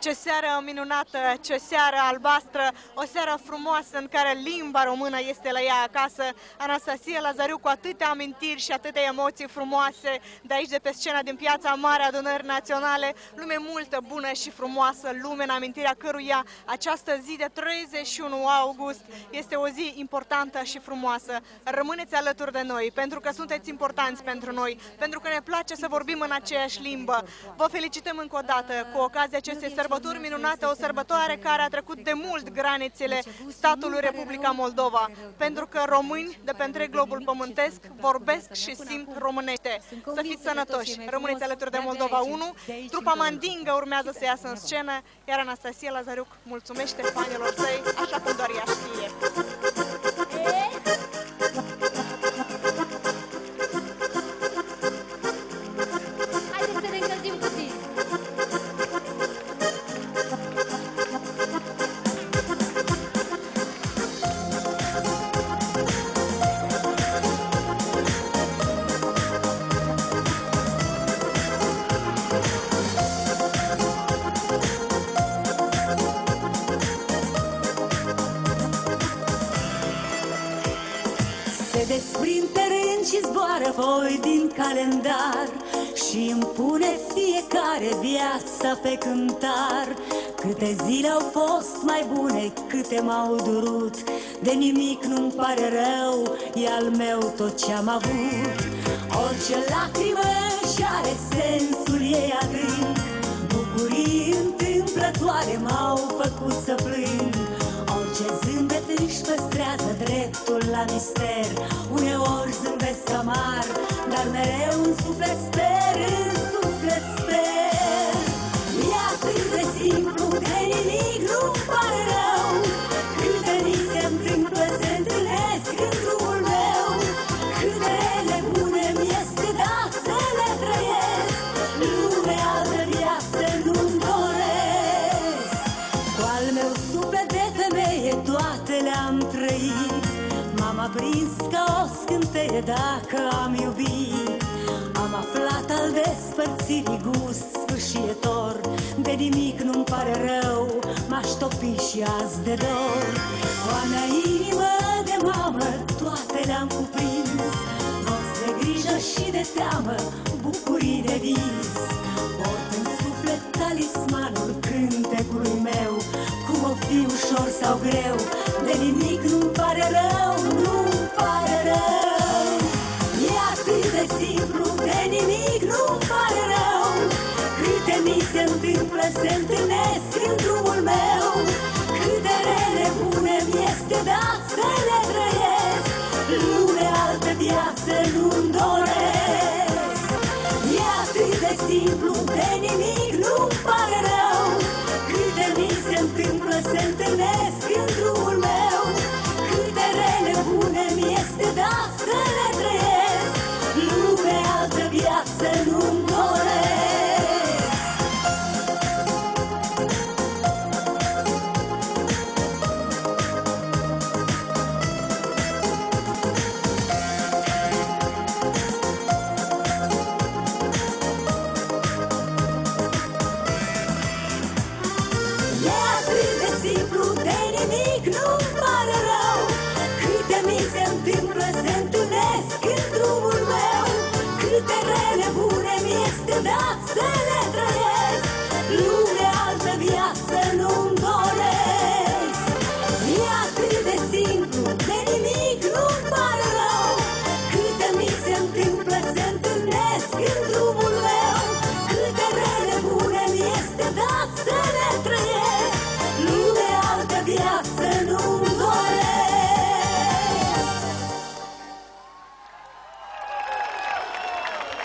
Ce seară minunată, ce seară albastră, o seară frumoasă în care limba română este la ea acasă. Anastasia Lazariuc cu atâtea amintiri și atâtea emoții frumoase de aici, de pe scena din Piața Mare Adunării Naționale. Lume multă, bună și frumoasă, lume în amintirea căruia această zi de 31 august este o zi importantă și frumoasă. Rămâneți alături de noi, pentru că sunteți importanți pentru noi, pentru că ne place să vorbim în aceeași limbă. Vă felicităm încă o dată cu ocazia acestei sărbători minunate, o sărbătoare care a trecut de mult granițele statului Republica Moldova, pentru că români de pe întreg globul pământesc vorbesc și simt românește. Să fiți sănătoși, rămâneți alături de Moldova 1, trupa Mandinga urmează să iasă în scenă, iar Anastasia Lazariuc mulțumește fanilor săi, așa cum doar ea știe. Se desprinde rând și zboară voi din calendar și îmi pune fiecare viața pe cântar. Câte zile au fost mai bune, câte m-au durut, de nimic nu-mi pare rău, e al meu tot ce-am avut. Orice lacrimă și are sensul ei adânc, bucurii întâmplătoare m-au făcut să plâng. Orice zâmbet își păstrează dreptul la mister, uneori zâmbesc amar, dar mereu în suflet sper, în suflet sper. E atât de simplu, de nimic nu-mi pare rău, câte mi se întâmplă, se întâlnesc în drumul meu, câte rele bune mi-este dat să le trăiesc, lume altă viață nu-mi doresc. Cu al meu suflet de femeie toate le-am trăit, m-am aprins ca o scânteie dacă am iubit. Am aflat al despărțirii gust sfârșietor, de nimic nu-mi pare rău, m-aș topi și azi de dor. O a mea inimă de mamă toate le-am cuprins, rost de grijă și de teamă, bucurii de vis. Port în suflet talismanul cântecului meu, cum o fi ușor sau greu, de nimic nu-mi pare rău, nu-mi pare rău. E atât de simplu, de nimic nu-mi pare rău, câte mi se întâmplă, se întâlnesc în drumul meu, câte rele bune mi-este dat să le trăiesc, lume altă viață nu-mi doresc. E atât de simplu, de nimic nu-mi pare rău, câte mi se întâmplă, se întâlnesc în drumul meu, câte rele bune mi-este dat să le trăiesc, lume altă viață nu-mi doresc. E atât de simplu, de nimic nu-mi pare rău, câte mi se întâmplă, se întâlnesc în drumul meu, câte rele bune mi-este dat să le trăiesc, lume altă viață nu-mi doresc. E atât de simplu, de nimic nu-mi pare rău, câte mi se întâmplă, se întâlnesc în drumul meu, câte rele bune mi-este dat să le trăiesc, lume altă viață nu-mi doresc.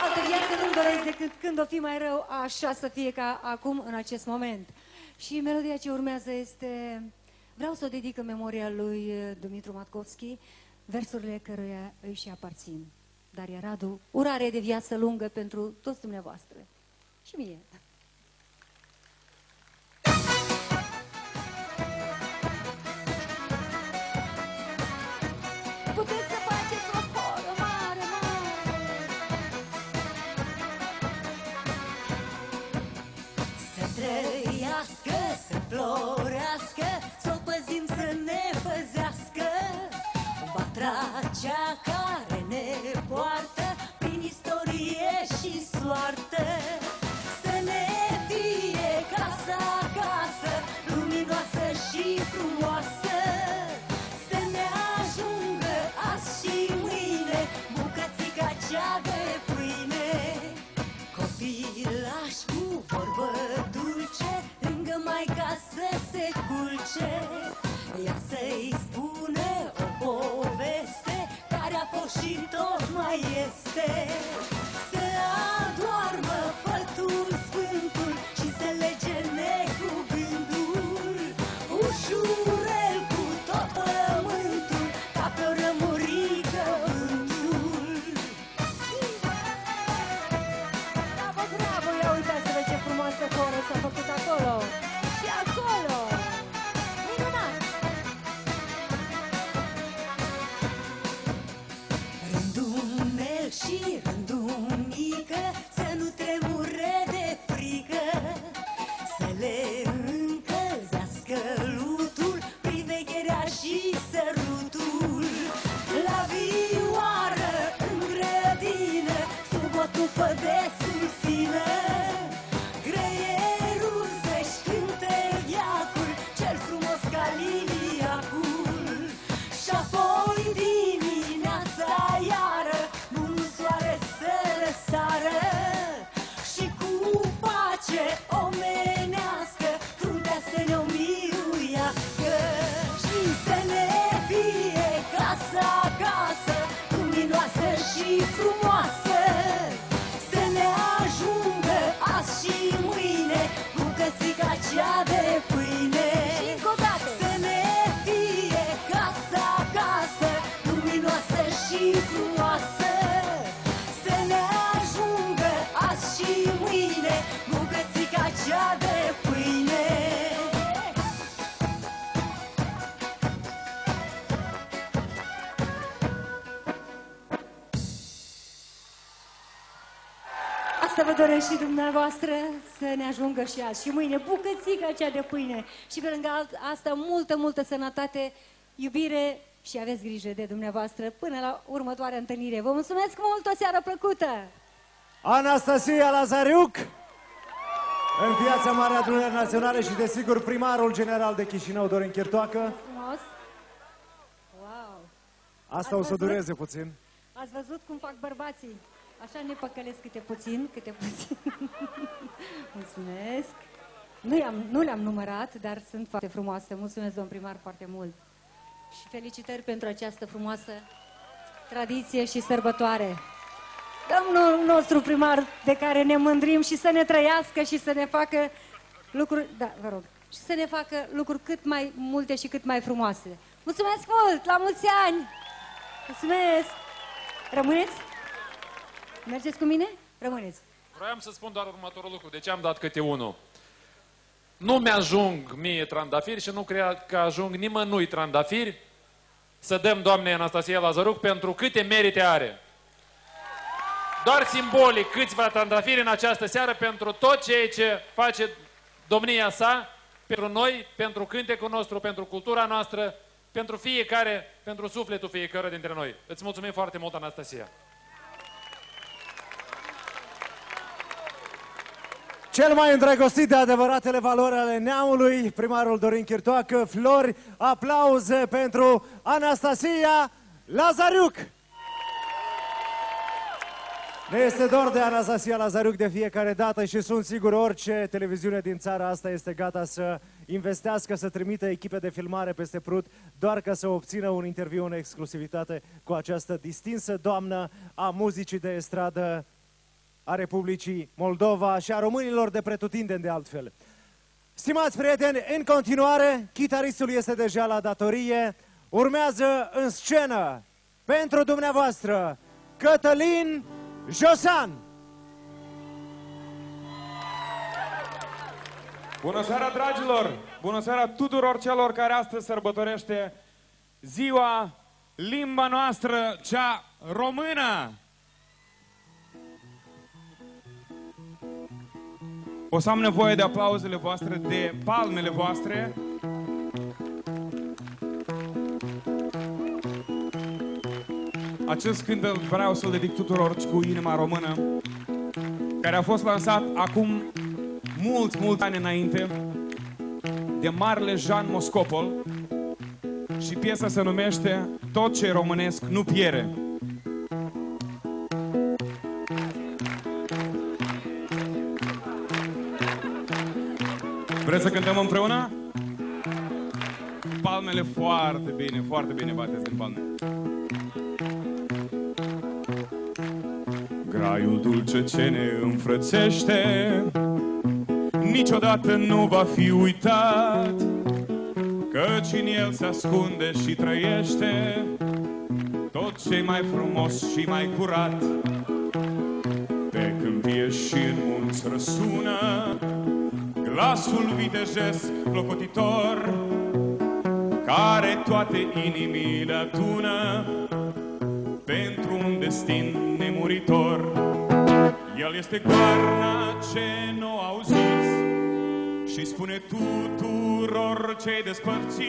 Altă viață nu-mi doresc decât când o fi mai rău, așa să fie ca acum, în acest moment. Și melodia ce urmează este... Vreau să o dedic în memoria lui Dumitru Matkovski, versurile căruia îi și aparțin. Daria Radu, urare de viață lungă pentru toți dumneavoastră. Și mie. Puteți să faceți o horă mare, mare. Să trăiască florească, să o păzim să ne păzească. Vatra cea care ne poartă prin istorie și soartă. Să ne fie casa acasă, luminoasă și frumoasă. Să ne ajungă azi și mâine bucățica cea de pâine. Copilași cu vorbă dulce, lângă maica să se culce. Ea să-i spune o poveste care a fost și tot mai este. Să adoarmă fătul sfântul și să lege necuvântul. Ușurel cu tot pământul, ca pe o rămurică vântul. Bravo, bravo! Ia uitați-vă ce frumoasă coră s-a făcut acolo! Și acolo! Minunat! Rândunel și rândunică, să nu tremure de frică. Să le încălzească lutul, privegherea și sărutul. La vioară, în grădină, sub o tufă de susțină. Greierul să-și cânte gheacul, cel frumos ca liliacul. Și apoi dimineața iară, bunul soare să răsară. Și cu pace omenească, fruntea să ne o miruiască. Și să ne fie casa acasă, luminoasă și frumoasă. Să ne ajungă azi și mâine bucățica cea de pâine. Și încă o dată! Să ne fie casa acasă, luminoasă și frumoasă. Să ne ajungă azi și mâine bucățica cea de pâine. Asta vă doresc și dumneavoastră, să ne ajungă și azi și mâine bucățica cea de pâine. Și pe lângă asta, multă, multă sănătate, iubire și aveți grijă de dumneavoastră până la următoarea întâlnire. Vă mulțumesc mult, o seară plăcută! Anastasia Lazariuc, în Piața Mare Adunării Naționale și, desigur, primarul general de Chișinău, Dorin Chirtoacă. Frumos! Wow! Asta o să dureze puțin. Ați văzut cum fac bărbații? Așa ne păcălesc câte puțin, câte puțin. Mulțumesc! Nu le-am numărat, dar sunt foarte frumoase. Mulțumesc, domn primar, foarte mult. Și felicitări pentru această frumoasă tradiție și sărbătoare. Domnul nostru primar, de care ne mândrim, și să ne trăiască și să ne facă lucruri, da, vă rog, și să ne facă lucruri cât mai multe și cât mai frumoase. Mulțumesc mult! La mulți ani! Mulțumesc! Rămâneți? Mergeți cu mine? Rămâneți. Vroiam să spun doar următorul lucru. De ce am dat câte unul? Nu mi-ajung mie trandafiri și nu cred că ajung nimănui trandafiri să dăm doamnei Anastasia Lazăruc pentru câte merite are. Doar simbolic câțiva trandafiri în această seară pentru tot ceea ce face domnia sa, pentru noi, pentru cântecul nostru, pentru cultura noastră, pentru fiecare, pentru sufletul fiecare dintre noi. Îți mulțumim foarte mult, Anastasia. Cel mai îndrăgostit de adevăratele valori ale neamului, primarul Dorin Chirtoacă, flori, aplauze pentru Anastasia Lazariuc! Ne este dor de Anastasia Lazariuc de fiecare dată și sunt sigur orice televiziune din țara asta este gata să investească, să trimită echipe de filmare peste Prut, doar ca să obțină un interviu în exclusivitate cu această distinsă doamnă a muzicii de estradă a Republicii Moldova și a românilor de pretutindeni de altfel. Stimați prieteni, în continuare, chitaristul este deja la datorie, urmează în scenă pentru dumneavoastră Cătălin Josan. Bună seara, dragilor! Bună seara tuturor celor care astăzi sărbătorește ziua, limba noastră, cea română! O să am nevoie de aplauzele voastre, de palmele voastre. Acest cânt vreau să-l dedic tuturor cu inima română, care a fost lansat acum mulți ani înainte de marele Jean Moscopol și piesa se numește Tot ce românesc nu piere. Vreți să cântăm împreună? Palmele foarte bine bateți din palme. Graiul dulce ce ne înfrățește niciodată nu va fi uitat, căci în el se ascunde și trăiește tot ce mai frumos și mai curat. Pe câmpie și în munți răsună glasul vitejesc clocotitor, care toate inimile adună pentru un destin nemuritor. El este goarna ce nu auziți și spune tuturor cei despărțiți: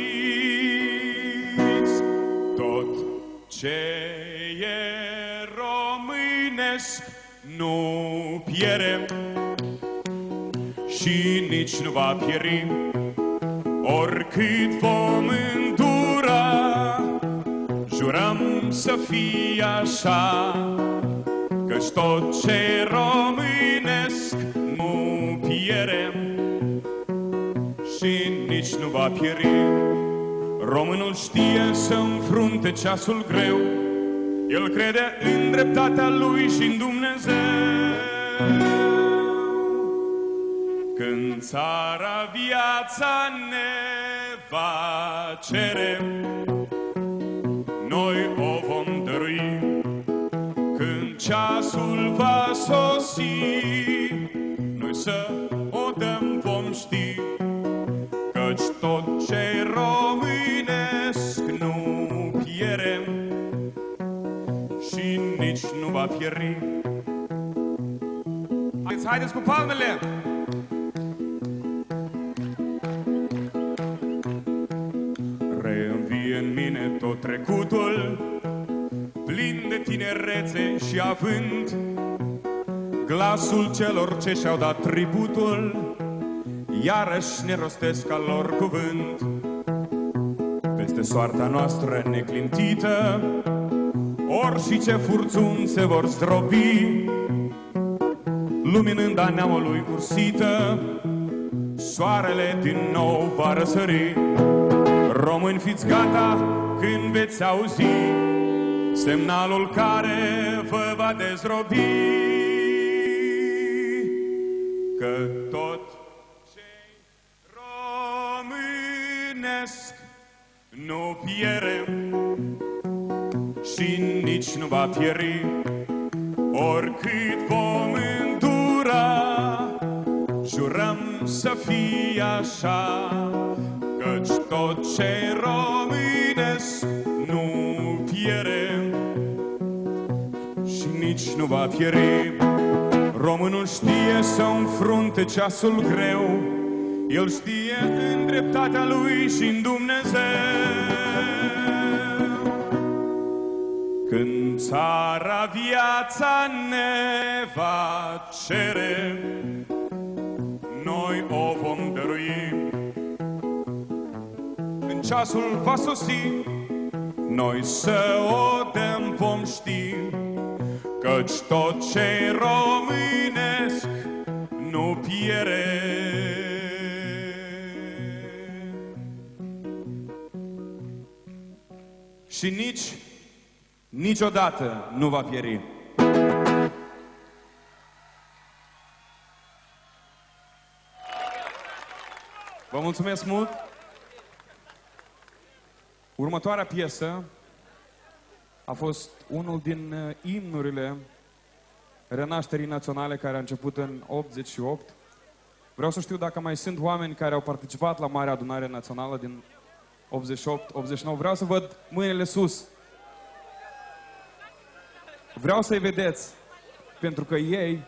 tot ce e românesc nu piere și nici nu va pieri, oricât vom îndura. Jurăm să fie așa, căci tot ce românesc nu piere și nici nu va pieri. Românul știe să înfrunte ceasul greu, el crede în dreptatea lui și în Dumnezeu. Când țara viața ne va cere, noi o vom dărui. Când ceasul va sosi, noi să o dăm vom ști, căci tot ce românesc nu piere și nici nu va pieri. Haideți cu palmele! Reînvie în mine tot trecutul, plin de tinerețe și avânt, glasul celor ce și-au dat tributul, iarăși ne rostesc al lor cuvânt. Peste soarta noastră neclintită, ori și ce furtuni se vor zdrobi, luminând a neamului ursită, soarele din nou va răsări. Români, fiți gata când veți auzi semnalul care vă va dezrobi, că tot ce-i românesc nu piere și nici nu va pieri, oricât vom îndura. Jurăm să fie așa, căci tot ce românesc nu piere și nici nu va pieri. Românul știe să înfrunte ceasul greu, el știe în dreptatea lui și în Dumnezeu. Când țara viața ne va cere, noi o vom dărui. Când ceasul va sosi, noi să o dăm vom ști, căci tot ce românesc nu piere și niciodată nu va pieri. Vă mulțumesc mult! Următoarea piesă a fost unul din imnurile renașterii naționale care a început în 88. Vreau să știu dacă mai sunt oameni care au participat la Marea Adunare Națională din 88-89. Vreau să văd mâinile sus. Vreau să-i vedeți, pentru că ei,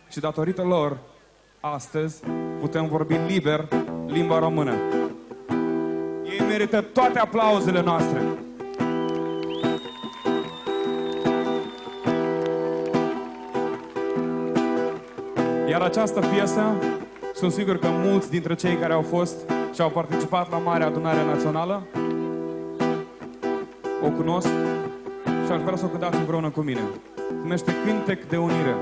și datorită lor, astăzi putem vorbi liber limba română. Ei merită toate aplauzele noastre. Iar această piesă, sunt sigur că mulți dintre cei care au fost și au participat la Marea Adunare Națională o cunosc și aș vrea să o cântați împreună cu mine. Se numește Cântec de Unire.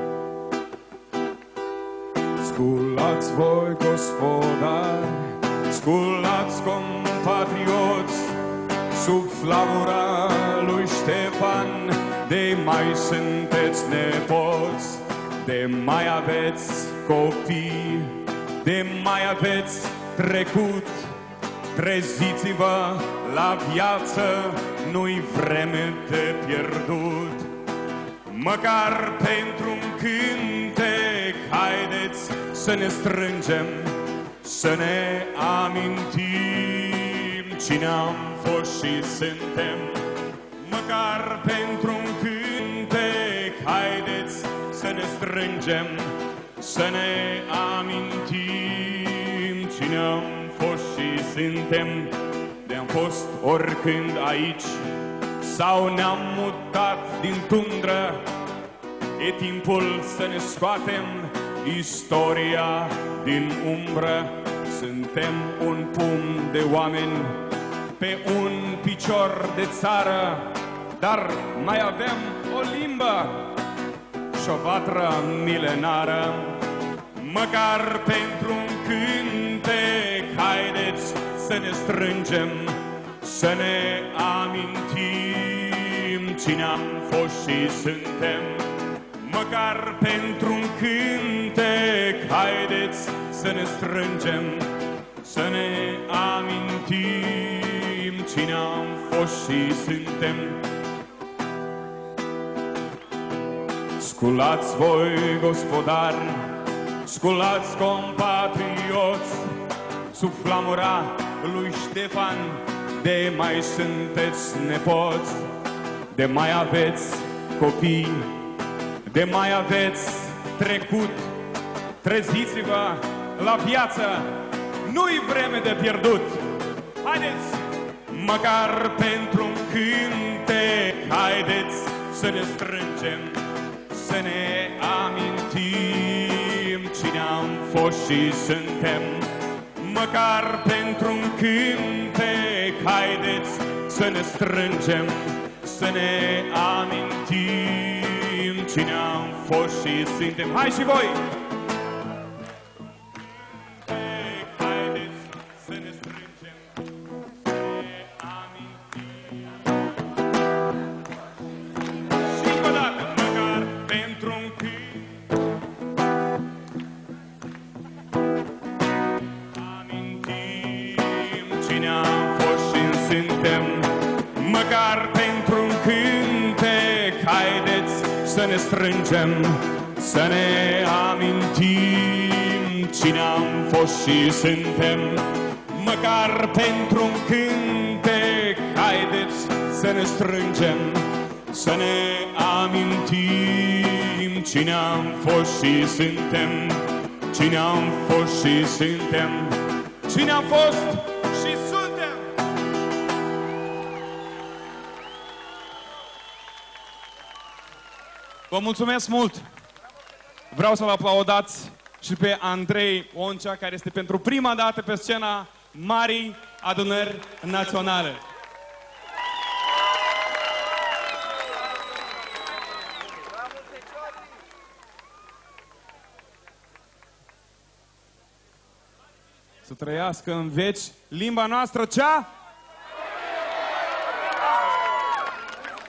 Sculați voi, gospodari, sculați compatrioți, sub flamura lui Ștefan, de mai sunteți nepoți, de mai aveți copii, de mai aveți trecut. Treziți-vă la viață, nu-i vreme de pierdut. Măcar pentru un cântec, haideți să ne strângem, să ne amintim cine am fost și suntem. Măcar pentru un cântec, haideți să ne strângem, să ne amintim cine am fost și suntem. De-am fost oricând aici sau ne-am mutat din tundră, e timpul să ne scoatem istoria din umbră. Suntem un pumn de oameni pe un picior de țară, dar mai avem o limbă și o vatră milenară. Măcar pentru un cântec, haideți să ne strângem, să ne amintim cine am fost și suntem. Măcar pentru un cântec, haideți să ne strângem, să ne amintim cine am fost și suntem. Sculați voi, gospodari, sculați compatrioți, sub flamura lui Ștefan, de mai sunteți nepoți, de mai aveți copii, de mai aveți trecut. Treziți-vă la viață, nu-i vreme de pierdut. Haideți, măcar pentru un cântec, haideți să ne strângem, să ne amintim cine am fost și suntem. Măcar pentru un cântec, haideți să ne strângem, să ne amintim cine am fost și suntem. Hai și voi! Haideți să ne strângem, să ne amintim. Și încă o dată, măcar pentru un cântec, amintim cine am fost și suntem. Măcar pentru un cântec, haideți să ne strângem, să ne amintim cine am fost și suntem. Măcar pentru un cântec, haideți să ne strângem, să ne amintim cine am fost și suntem. Cine am fost și suntem. Cine am fost și suntem. Vă mulțumesc mult! Vreau să-l aplaudați și pe Andrei Oncea, care este pentru prima dată pe scena Marii Adunări Naționale. Să trăiască în veci limba noastră cea?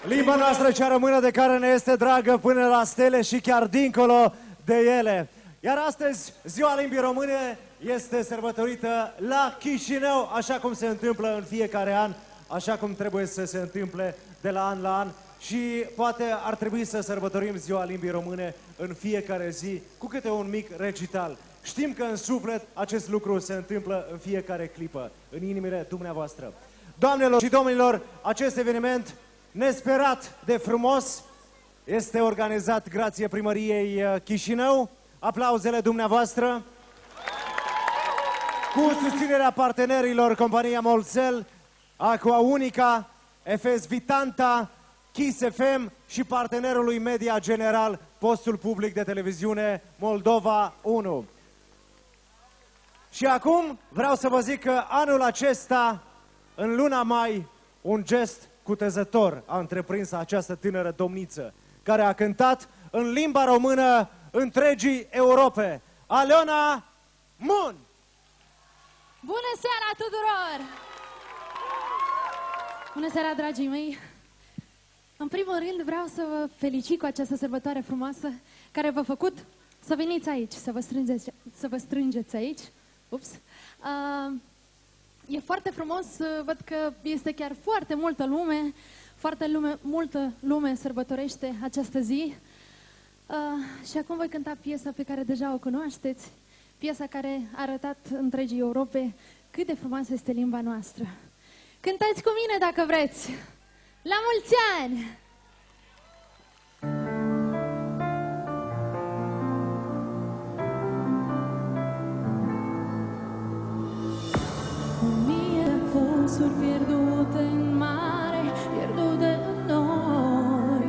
Limba noastră cea rămână, de care ne este dragă până la stele și chiar dincolo de ele. Iar astăzi, Ziua Limbii Române este sărbătorită la Chișinău, așa cum se întâmplă în fiecare an, așa cum trebuie să se întâmple de la an la an. Și poate ar trebui să sărbătorim Ziua Limbii Române în fiecare zi cu câte un mic recital. Știm că în suflet acest lucru se întâmplă în fiecare clipă, în inimile dumneavoastră. Doamnelor și domnilor, acest eveniment nesperat de frumos este organizat grație Primăriei Chișinău. Aplauzele dumneavoastră. cu susținerea partenerilor compania Molcel, Aqua Unica, FS Vitanta, Kiss FM și partenerului media general, postul public de televiziune Moldova 1. Și acum vreau să vă zic că anul acesta, în luna mai, un gest cutezător a întreprins această tânără domniță, care a cântat în limba română întregii Europe. Aleona Mun! Bună seara tuturor! Bună seara, dragii mei! În primul rând vreau să vă felicit cu această sărbătoare frumoasă care v-a făcut să veniți aici, să vă strângeți aici. Ups! E foarte frumos, văd că este chiar foarte multă lume, multă lume sărbătorește această zi. Și acum voi cânta piesa pe care deja o cunoașteți, piesa care a arătat întregii Europe cât de frumoasă este limba noastră. Cântați cu mine dacă vreți! La mulți ani! Fosuri pierdute în mare, pierdute în noi.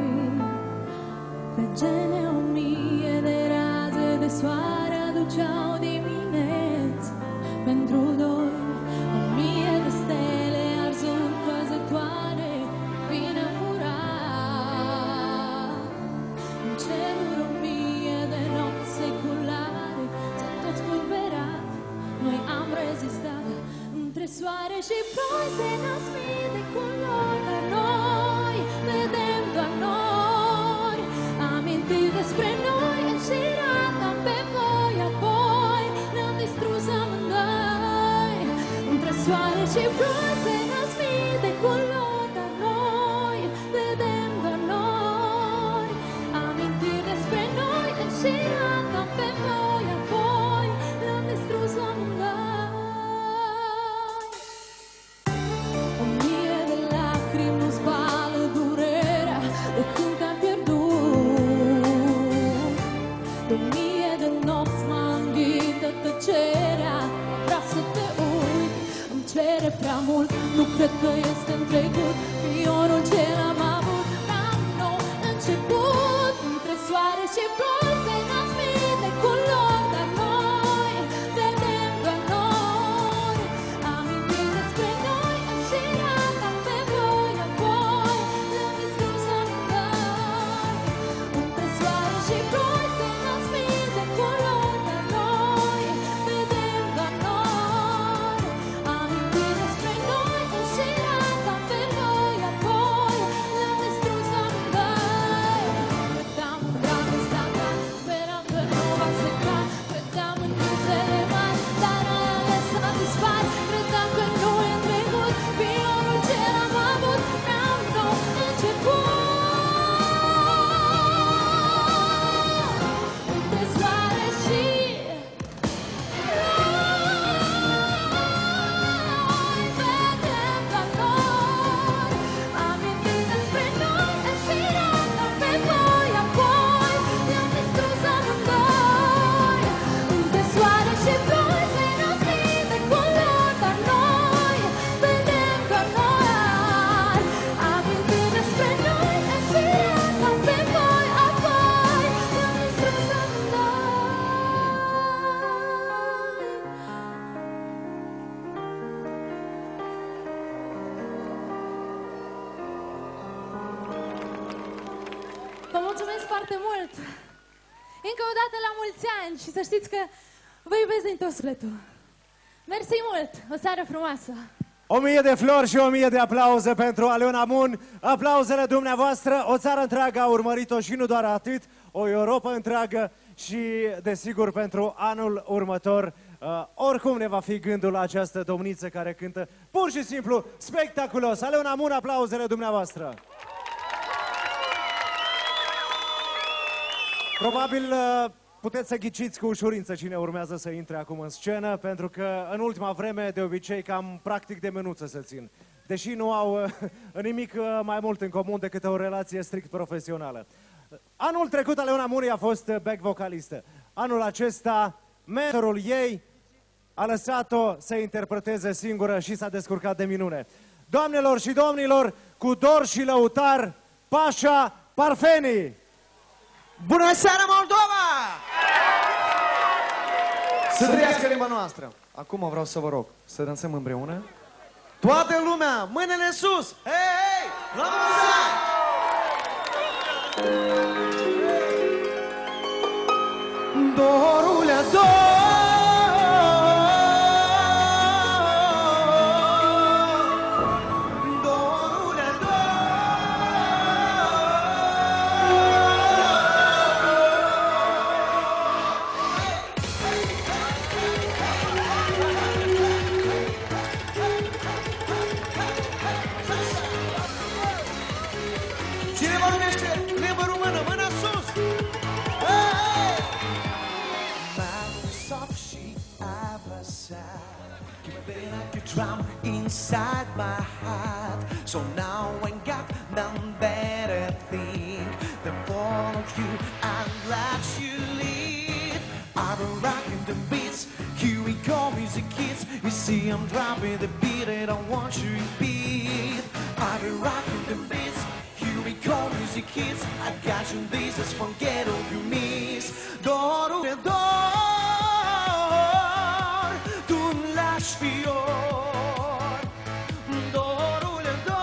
Pe gene 1000 de raze de soare aduceau dimineți pentru doi. 1000 de stele arzând căzătoare, bine furat. În cerul 1000 de nopți seculare, s-a tot spulberat, noi am rezistat. Între soare și ploi se nasc mii de culori, dar noi vedem doar nori. Amintiri despre noi înșiratam pe voi, apoi ne-am distrus amândoi. Între soare și ploi se nasc mii de culori, dar noi vedem doar nori. Amintiri despre noi înșiratam pe voi, apoi ne-am distrus amândoi. Cere prea mult, nu cred că este în trecut viorul ce l-am avut, am nou început. Între soare și ploi se nasc mii de culori, dar noi vedem doar nori. Amintiri despre noi înșiratam pe voi, apoi le-am distrus amândoi. Între soare și ploi se nasc mii de culori, dar noi vedem doar nori. Vă mulțumesc foarte mult! Încă o dată la mulți ani și să știți că vă iubesc din tot sufletul. Mersi mult! O seară frumoasă! 1000 de flori și 1000 de aplauze pentru Aleona Mun. Aplauzele dumneavoastră, o țară întreagă a urmărit-o și nu doar atât, o Europa întreagă și, desigur, pentru anul următor, oricum ne va fi gândul la această domniță care cântă pur și simplu spectaculos. Aleona Mun, aplauzele dumneavoastră! Probabil puteți să ghiciți cu ușurință cine urmează să intre acum în scenă, pentru că în ultima vreme, de obicei, cam practic de mânuță se țin. Deși nu au nimic mai mult în comun decât o relație strict profesională. Anul trecut, Aleona Mun a fost back vocalistă. Anul acesta, mentorul ei a lăsat-o să interpreteze singură și s-a descurcat de minune. Doamnelor și domnilor, cu dor și lăutar, Pașa Parfeni! Bună seara, Moldova! Să trăiască limba noastră! Acum vreau să vă rog să dansăm împreună. Toată lumea, mâinile sus! Hei, hei! La mulți ani! Dorule, cine vorbește limba română? Mâna sus! Hey! Soft she apple keep a bit like a drum inside my heart. So now I got none better thing than follow you and let you lead. I've been rocking the beats, here we go, music kids. You see I'm dropping the beat and I want you to repeat. I've been rocking the beats, here we go, music kids. I got you, this is from ghetto you miss. Dorul e dor, tu-mi lași fior. Dorul e dor,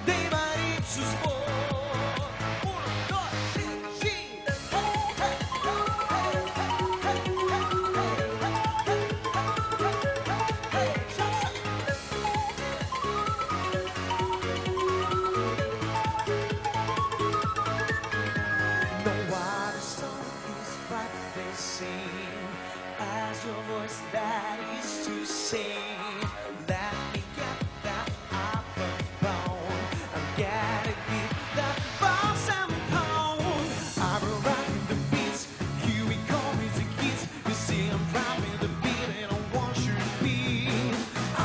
de marit sus zbor. 1, 2, 3 și... No other song is what they sing, as your voice that is to sing. Let me get that upper bone, I'm getting with that bounce and pound. I'm rocking the beats, here we go, music kids. You see I'm dropping the beat and I want you to beat.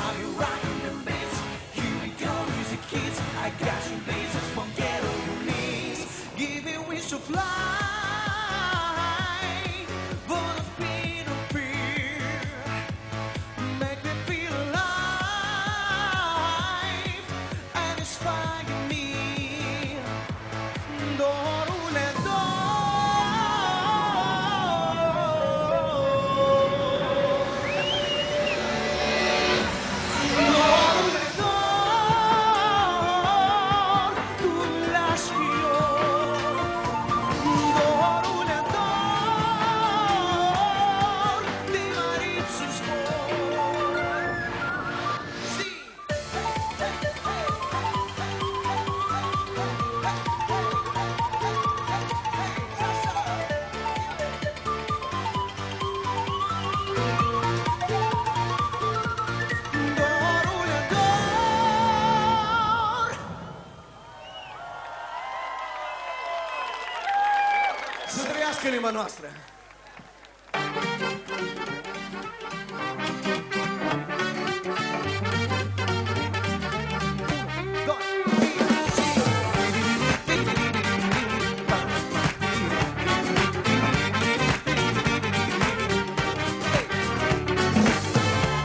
I'm rocking the beats, here we go, music kids. I got you, this is from ghetto you miss. Give me wish to fly. Să trăiască limba noastră!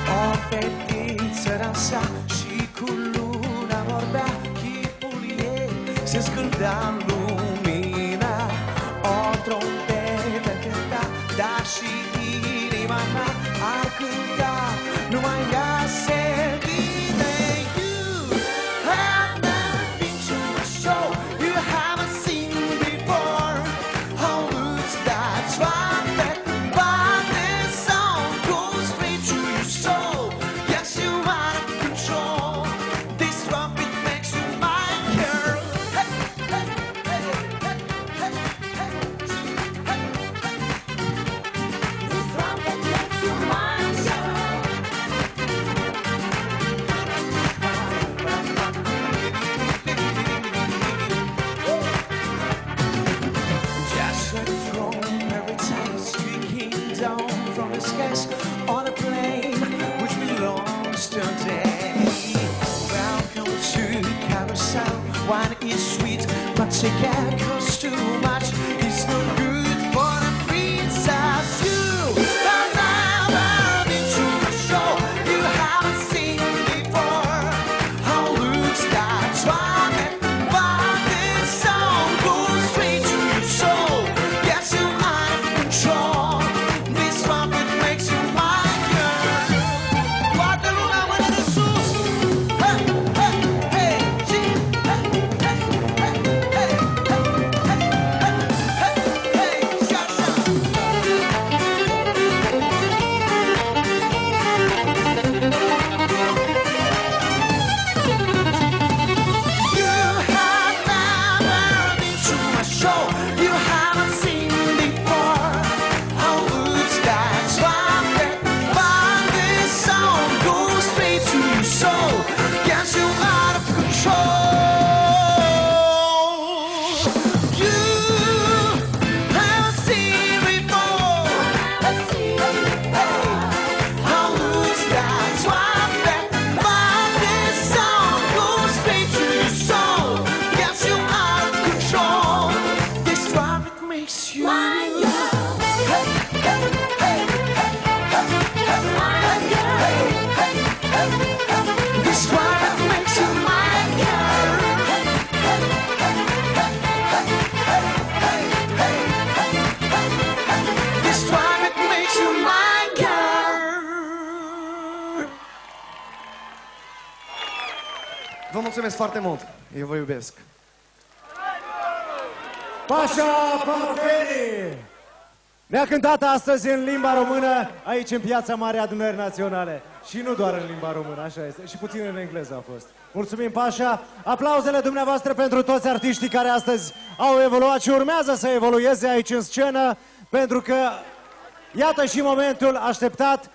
O fetiță dansa și cu luna vorbea, chipul ei se scândea în lumina. O trompetă cânta, dar și inima mea ar cânta numai ea servită. You have never been to a show you haven't seen before. How looks that trumpet, but the sound goes straight to your soul. Yes, you are in control. This trumpet makes you my girl. Hey, hey, hey, hey, hey, hey. This trumpet makes you my girl. Just a drum every time streaking down from the skies on a plane which belongs today. Welcome to Carousel. Wine is sweet, but together costs too much. It's no good for the princess. You makes you my girl. This one makes you my girl. This one makes you my girl. Vă mulțumesc foarte mult. Eu vă iubesc. Pașa Parfeni ne-a cântat astăzi în limba română aici în Piața Mare a Adunării Naționale. Și nu doar în limba română, așa este. Și puțin în engleză a fost. Mulțumim, Pașa. Aplauzele dumneavoastră pentru toți artiștii care astăzi au evoluat și urmează să evolueze aici în scenă, pentru că iată și momentul așteptat,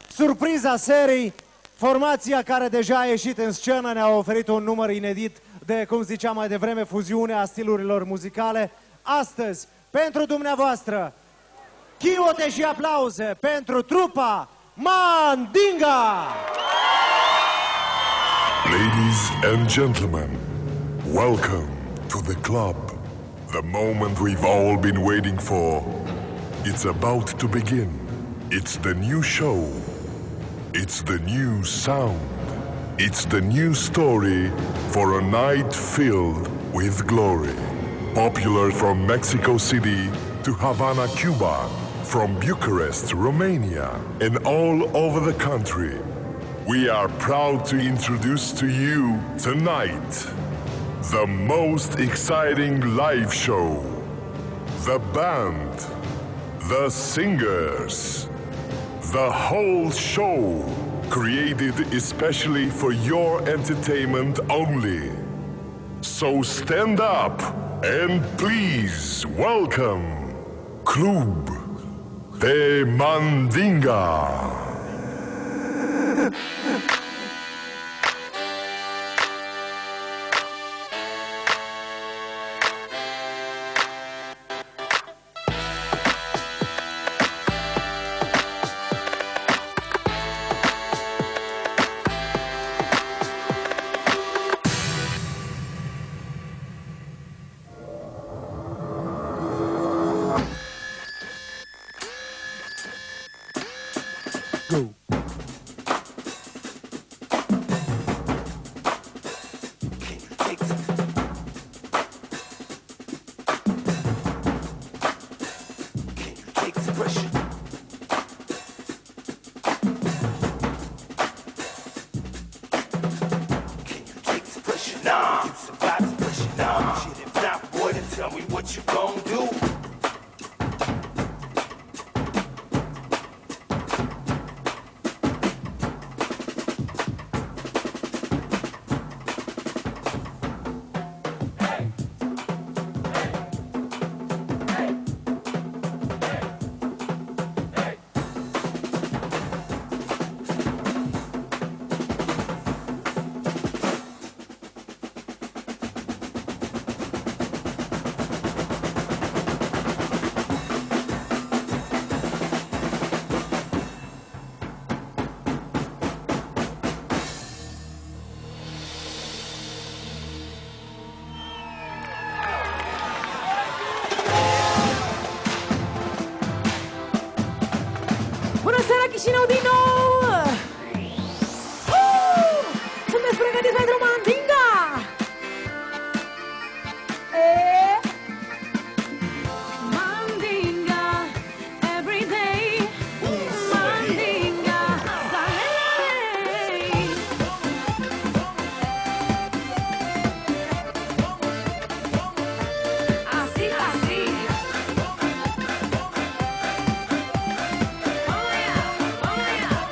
surpriza serii. Formația care deja a ieșit în scenă ne-a oferit un număr inedit de, cum ziceam mai devreme, fuziunea stilurilor muzicale. Astăzi, pentru dumneavoastră, chiote și aplauze pentru trupa Mandinga! Ladies and gentlemen, welcome to the club. The moment we've all been waiting for. It's about to begin. It's the new show. It's the new sound. It's the new story for a night filled with glory. Popular from Mexico City to Havana, Cuba, from Bucharest, Romania, and all over the country, we are proud to introduce to you tonight the most exciting live show, the band, the singers, the whole show created especially for your entertainment only. So stand up and please welcome Club de Mandinga. Bună seara, Chișinău, din nou! Sunteți pregătiți pentru Mandinga? Mandinga, every day. Mandinga, así, así. Oh yeah.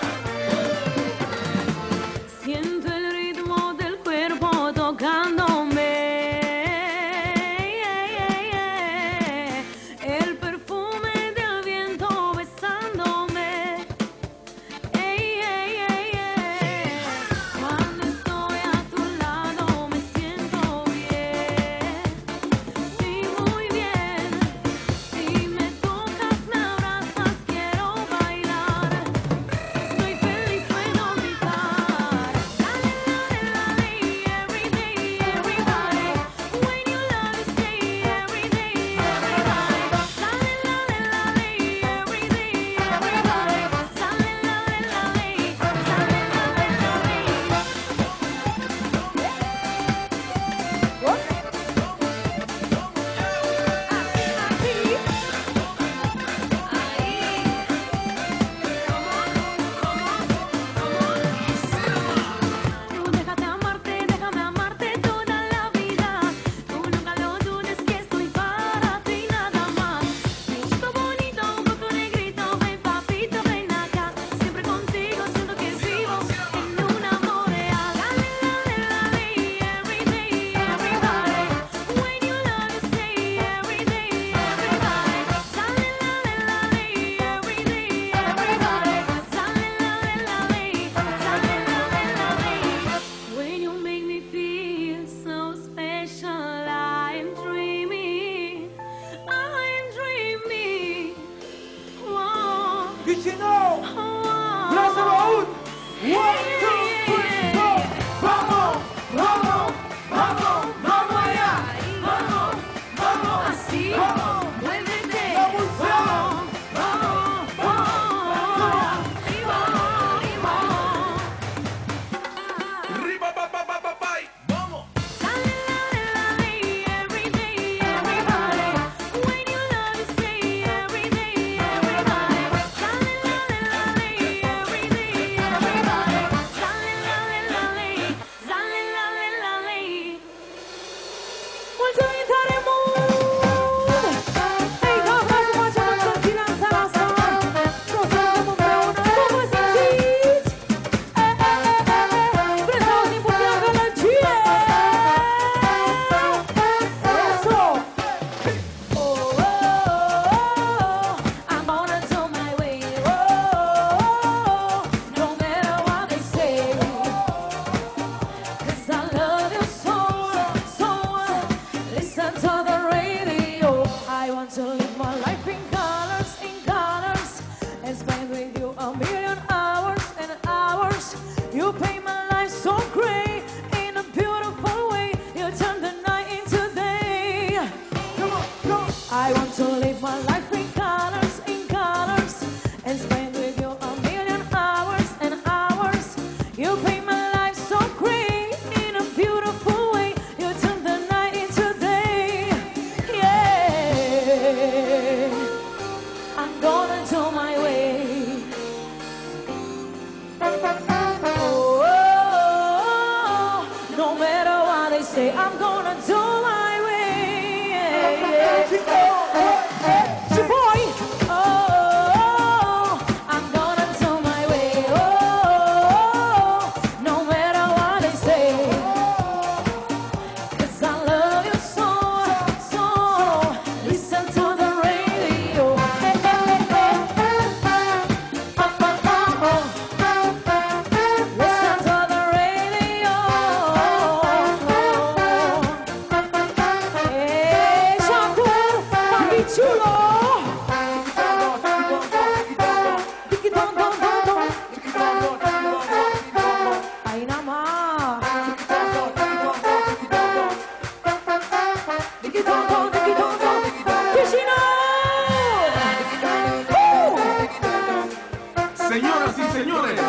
Señoras y señores,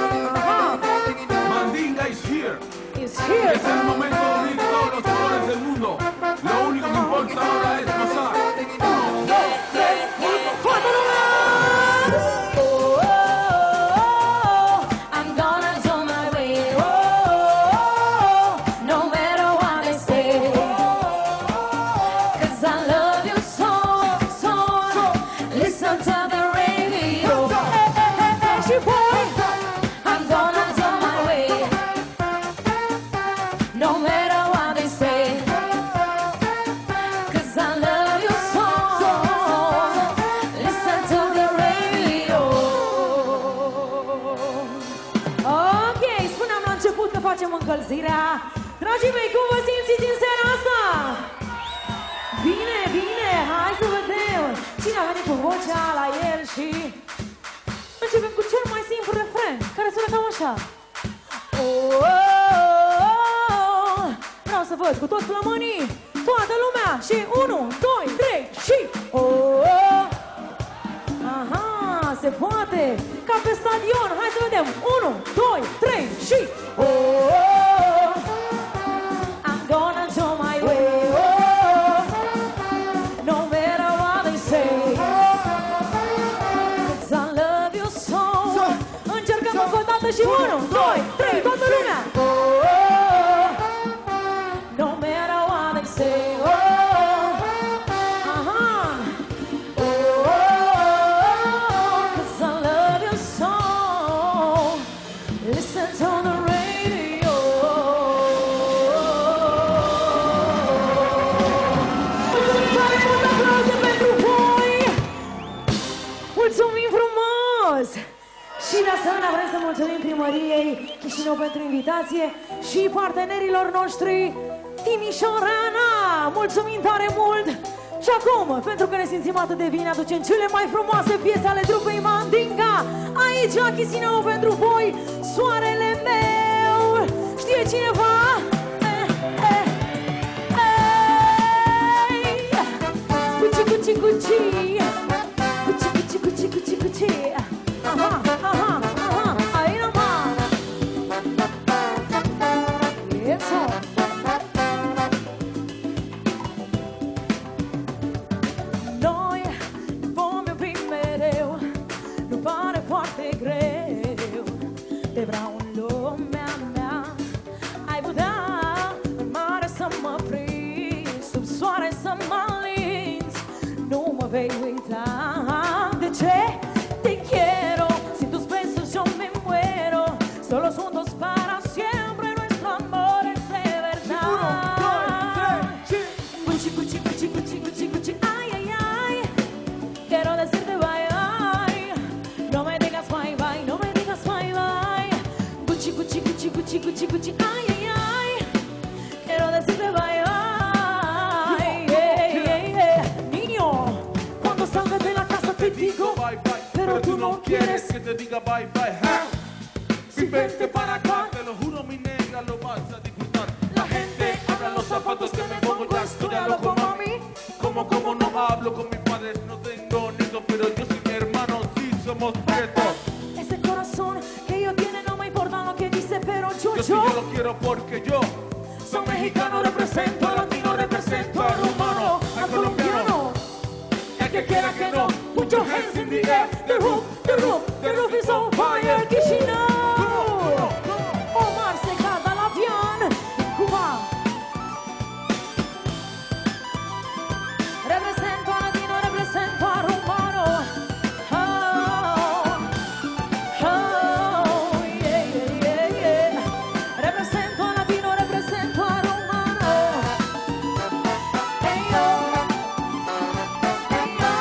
Mandinga is here. Is here. Es el momento de unir todos los colores del mundo. Lo único que importa ahora es gozar. 1, 2, 3, 4. I'm gonna do my way, no matter what they say, 'cause I love you so, so. Listen to the radio. I'm gonna do my way, no matter what they say, 'cause I love you so. Listen to the radio. Ok, spuneam la început că facem încălzirea. Dragii mei, cum vă simțiți în seara asta? Bine, bine, hai să vedem cine a venit cu vocea la el și începem cu cel mai simplu refren, care sună cam așa. Vreau să văd cu toți plămânii, toată lumea și 1, 2, 3 și aha, se poate, ca pe stadion, hai să vedem, 1, 2, 3 și I'm gonna do my way, no matter what they say, 'cause I love you so. Încercăm încă o dată și 1, 2, 3, toată lumea. No matter what they say, Aha, 'cause I love you so. Listen to the radio. tare mult aplauze pentru voi! Mulțumim frumos! Și de asemenea vrem să mulțumim primăriei Chișinău pentru invitație și partenerilor noștri Timișorana! Mulțumim tare mult! Și acum, pentru că ne simțim atât de bine, aducem cele mai frumoase piese ale trupei Mandinga aici la Chișinău pentru voi, soarele meu! Știe cineva? Cuci, cuci, cuci! Cuci, cuci, cuci, cuci, cuci! Aha, aha, aha! Aí numai! It's on! Noi vom iubi mereu, nu pare foarte greu. Te vreau în lumea mea, ai putea în mare să mă prinzi, sub soare să mă linzi. Nu mă vei uita, de ce? Te quiero, si tus besos yo me muero, solo juntos para siempre nuestro amor es de verdad. Cuchi, cuchi, cuchi, cuchi, cuchi, cuchi, ay, ay, ay. Quiero decirte bye, bye. No me digas bye, bye, no me digas bye, bye. Cuchi, cuchi, cuchi, cuchi, cuchi, cuchi, ay, ay, ay. Quiero decirte bye, bye. Niño, cuando salgas de la casa te digo Bye, bye. pero tú no quieres que te diga bye, bye. Ja. Si vente para acá, te lo juro, mi negra, lo vas a disfrutar. La gente habla los zapatos que me pongo, ya estoy a loco, mami. Como no hablo con mis padres, no tengo nietos, pero yo soy mi hermano, sí somos prietos. ese corazón que ellos tienen, no me importa lo que dice, pero Yo sí yo lo quiero porque yo soy mexicano, represento al latino, represento al rumano, al colombiano. El que quiera que no, put your hands in the air. The roof, the roof, the roof is on fire. Chișinău! Omar se cade la avion, Cuba. Represento a latino, represento a rumano. Oh, oh, yeah, yeah, yeah, yeah. Represento a latino, represento a rumano. Hey, yo. Hey, yo.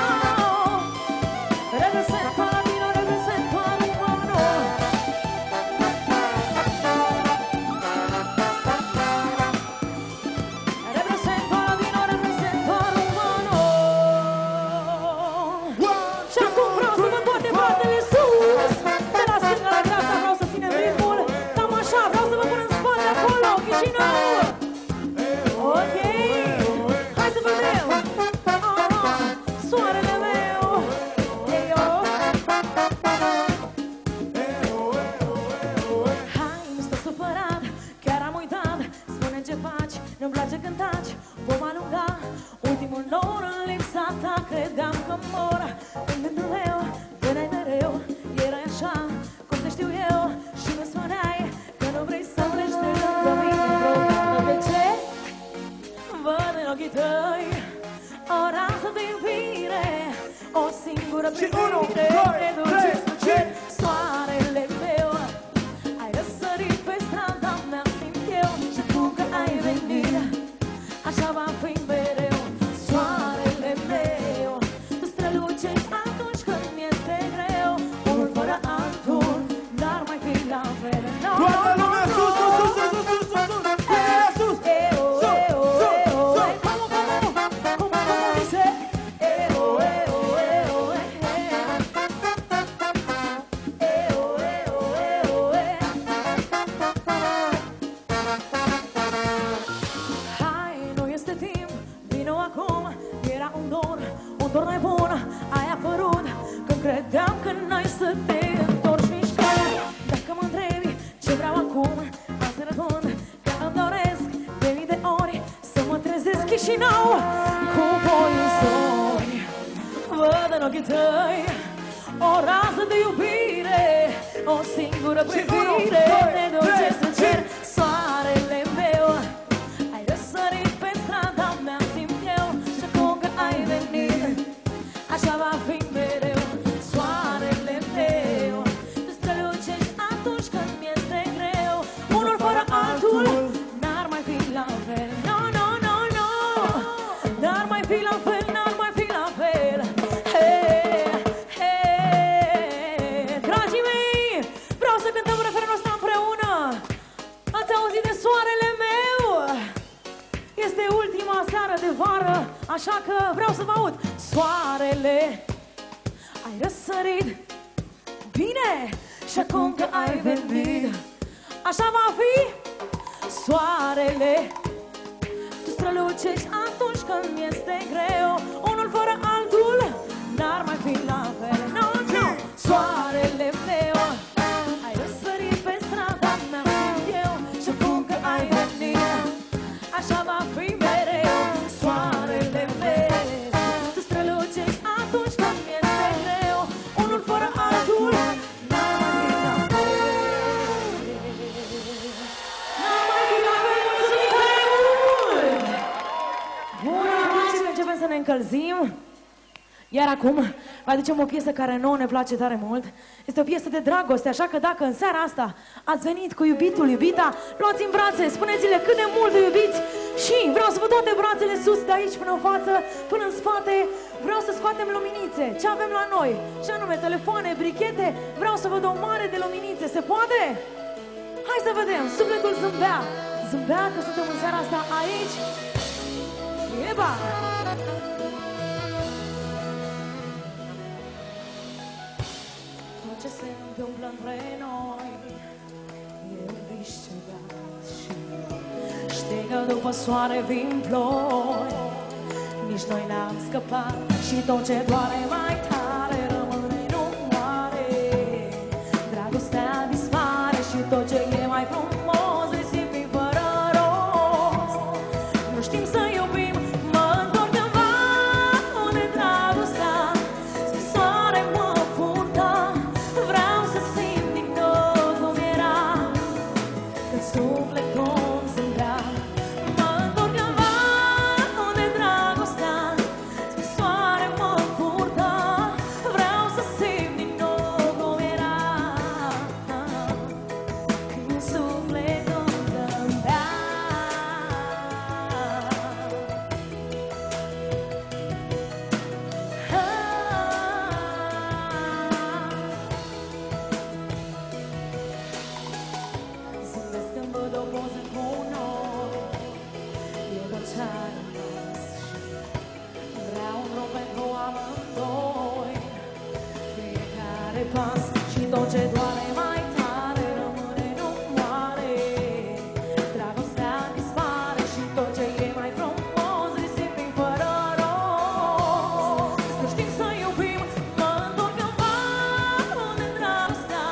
Represento a latino, represento singură privire ne duce spre cer. Soarele meu, ai răsărit pe strada mea, simt eu, și acum că ai venit, așa va fi mereu. Soarele meu, tu strălucești atunci când mi-este greu, unul fără altul n-ar mai fi la fel. Toată lumea sus, sus, sus, sus, sus, sus, sus, sus, sus, dor nebun ai apărut când credeam că n-ai să te întorci nici când. Dacă mă întrebi ce vreau acum, am să răspund că îmi doresc de mii de ori să mă trezesc Chișinău cu voi în zori. Văd în ochii tăi o rază de iubire, o singură privire ne duce să cer. Soarele meu, ai răsărit pe strada mea, simt eu, și acum că ai venit, așa va fi mereu. Soarele meu, tu strălucești atunci când mi-este greu, unul fără altul n-ar mai fi la fel. No, no, no, no, n-ar mai fi la fel, n-ar mai fi la fel. Hey, hey, dragii mei, vreau să cântăm refrenul ăsta împreună. Ați auzit de soarele meu? Este ultima seară de vară, așa că vreau să vă aud. Soarele, ai răsărit bine, și acum că ai venit, așa va fi. Soarele, tu strălucești atunci când mi-este greu, unul fără altul n-ar mai fi la fel. No, no. Soarele meu, ai răsărit pe strada mea, simt eu, și acum că ai venit, așa va fi mereu. Soarele meu, tu strălucești atunci când mi-este greu, unul fără altul n-ar mai fi la fel. N-ar mai fi la fel. Mulțumim tare mult! Bună, dragi, începem să ne încălzim. Iar acum vă aducem o piesă care nouă ne place tare mult. Este o piesă de dragoste, așa că dacă în seara asta ați venit cu iubitul, iubita, luați în brațe, spuneți-le cât de mult îi iubiți și vreau să văd toate brațele sus, de aici până în față, până în spate. Vreau să scoatem luminițe, ce avem la noi, și anume telefoane, brichete. Vreau să văd o mare de luminițe, se poate? Hai să vedem, sufletul zâmbea, zâmbea că suntem în seara asta aici. Eba! Ce se întâmplă între noi e viscerat și știi că după soare vin ploi. Nici noi n-am scăpat și tot ce doare mai tare rămâne, nu moare. Dragostea dispare și tot ce e mai frumos risipim fără rost. Nu știm să iubim, mă întorc în unde dragostea spre soare mă purta. Vreau să simt din nou cum era când sufletul zâmbea. Mă întorc în unde dragostea spre soare mă purta. Vreau să simt din nou cum era când sufletul zâmbea. Zâmbesc când văd o poză cu noi, e doar ce-a rămas. Vreau un rog pentru amândoi, fiecare pas și tot ce doare mai tare rămâne, nu moare. Dragostea dispare și tot ce e mai frumos risipim fără rost. Nu știm să iubim, mă întorc în unde dragostea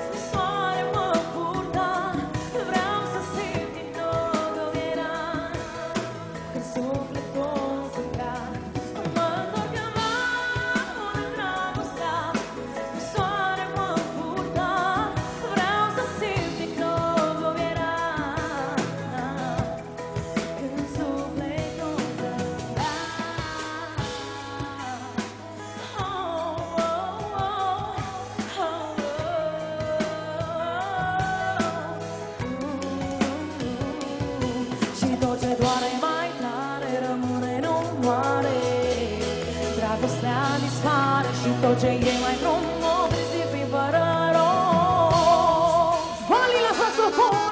spre soare mă purta. Vreau să simt din nou cum era când sufletul zâmbea. Mă întorc în unde dragostea spre soare mă purta. doare mai tare, rămâne, nu moare. Dragostea dispare și tot ce e mai frumos risipi fără rost. Vali la saxofon!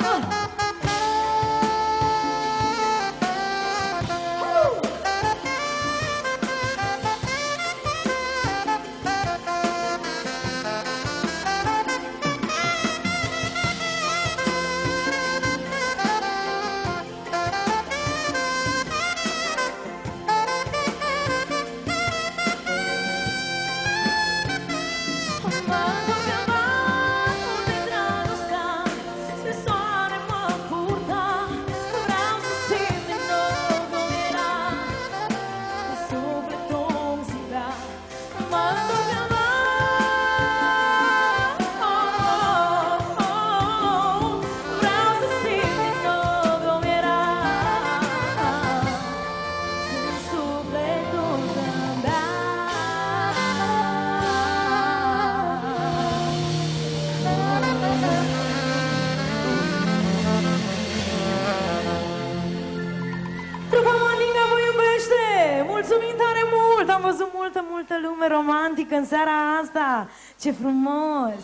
Multă lume romantică în seara asta. Ce frumos!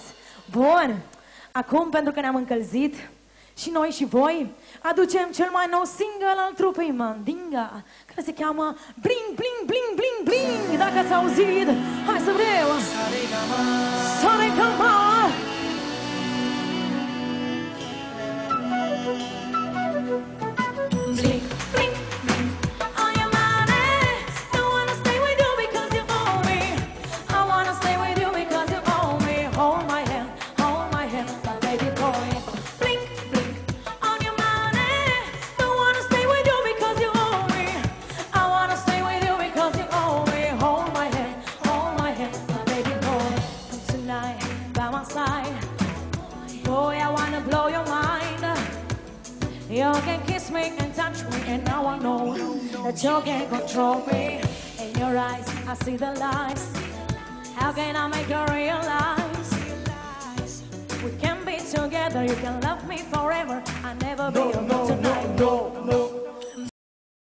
Bun, acum pentru că ne-am încălzit și noi și voi, aducem cel mai nou single al trupei Mandinga, care se cheamă Bling, Bling, Bling, Bling, Bling. Dacă ați auzit, hai să vreau Saregama. Bling, bling, bling. On your money, don't wanna stay with you because you owe me. I wanna stay with you because you owe me. Hold my hand, my baby boy. Blink, blink. On your money, don't wanna stay with you because you owe me. I wanna stay with you because you owe me. Hold my hand, my baby boy. Tonight, by my side, boy, I wanna blow your mind. You can kiss me and touch me, and now I know that you can control me. In your eyes, I see the lies. How can I make you realize? We can be together, you can love me forever. I'll never be alone.